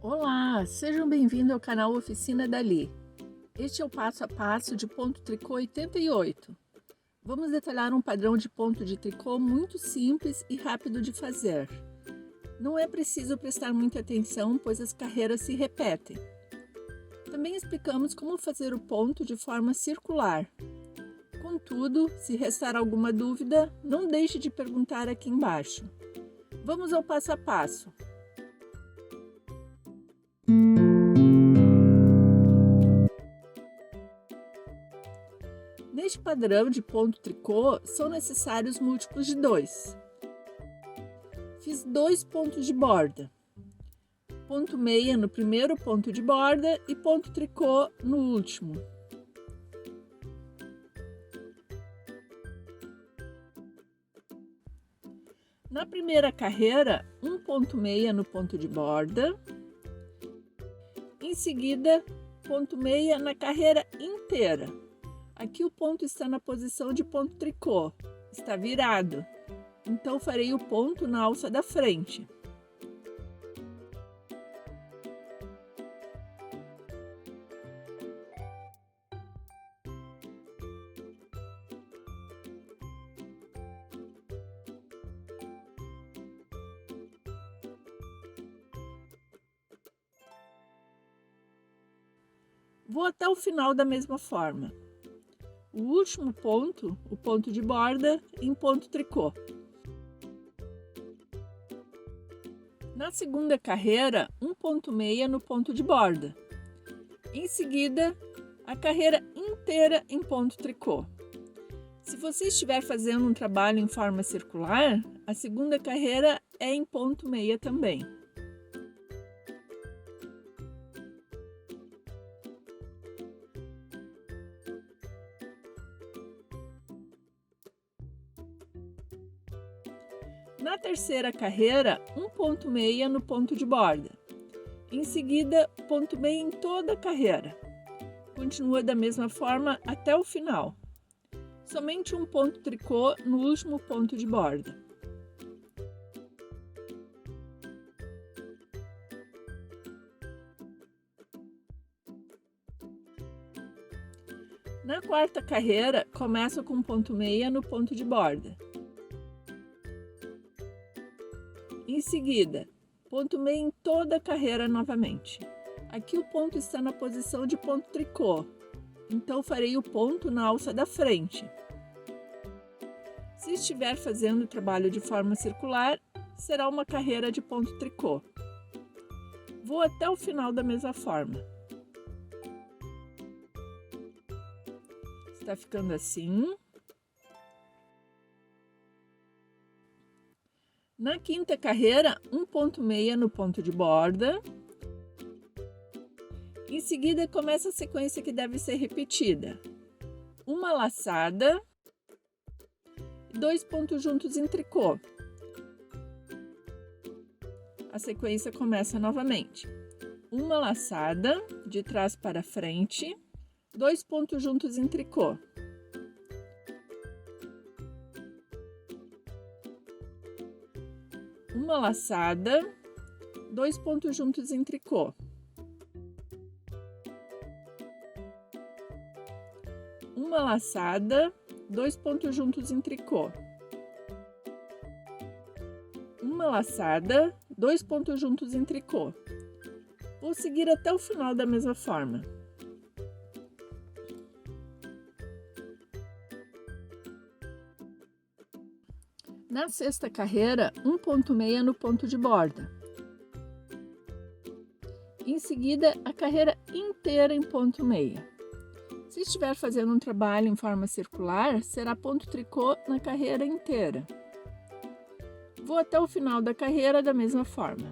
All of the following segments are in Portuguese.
Olá, sejam bem-vindos ao canal Oficina Dali. Este é o passo a passo de ponto tricô 88. Vamos detalhar um padrão de ponto de tricô muito simples e rápido de fazer. Não é preciso prestar muita atenção, pois as carreiras se repetem. Também explicamos como fazer o ponto de forma circular. Contudo, se restar alguma dúvida, não deixe de perguntar aqui embaixo. Vamos ao passo a passo. Neste padrão de ponto tricô, são necessários múltiplos de 2. Fiz 2 pontos de borda, ponto meia no primeiro ponto de borda e ponto tricô no último. Na primeira carreira, um ponto meia no ponto de borda, em seguida, ponto meia na carreira inteira. Aqui o ponto está na posição de ponto tricô, está virado, então farei o ponto na alça da frente. Vou até o final da mesma forma. O último ponto, o ponto de borda, em ponto tricô. Na segunda carreira, um ponto meia no ponto de borda. Em seguida, a carreira inteira em ponto tricô. Se você estiver fazendo um trabalho em forma circular, a segunda carreira é em ponto meia também. Na terceira carreira, um ponto meia no ponto de borda. Em seguida, ponto meia em toda a carreira. Continua da mesma forma até o final. Somente um ponto tricô no último ponto de borda. Na quarta carreira, começo com ponto meia no ponto de borda. Em seguida, ponto meia em toda a carreira novamente. Aqui o ponto está na posição de ponto tricô, então farei o ponto na alça da frente. Se estiver fazendo o trabalho de forma circular, será uma carreira de ponto tricô. Vou até o final da mesma forma. Está ficando assim. Na quinta carreira, um ponto meia no ponto de borda. Em seguida, começa a sequência que deve ser repetida. Uma laçada, 2 pontos juntos em tricô. A sequência começa novamente. Uma laçada, de trás para frente, 2 pontos juntos em tricô. Uma laçada, 2 pontos juntos em tricô. Uma laçada, 2 pontos juntos em tricô. Uma laçada, 2 pontos juntos em tricô. Vou seguir até o final da mesma forma. Na sexta carreira, um ponto meia no ponto de borda. Em seguida, a carreira inteira em ponto meia. Se estiver fazendo um trabalho em forma circular, será ponto tricô na carreira inteira. Vou até o final da carreira da mesma forma.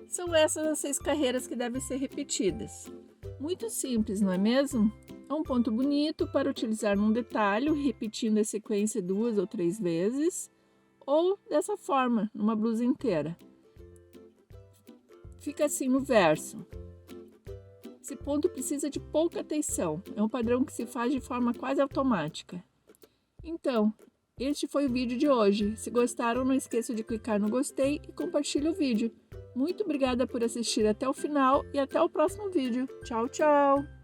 São essas as 6 carreiras que devem ser repetidas. Muito simples, não é mesmo? É um ponto bonito para utilizar num detalhe, repetindo a sequência 2 ou 3 vezes, ou dessa forma, numa blusa inteira. Fica assim no verso. Esse ponto precisa de pouca atenção, é um padrão que se faz de forma quase automática. Então, Este foi o vídeo de hoje. Se gostaram, não esqueça de clicar no gostei e compartilhe o vídeo. Muito obrigada por assistir até o final e até o próximo vídeo. Tchau, tchau!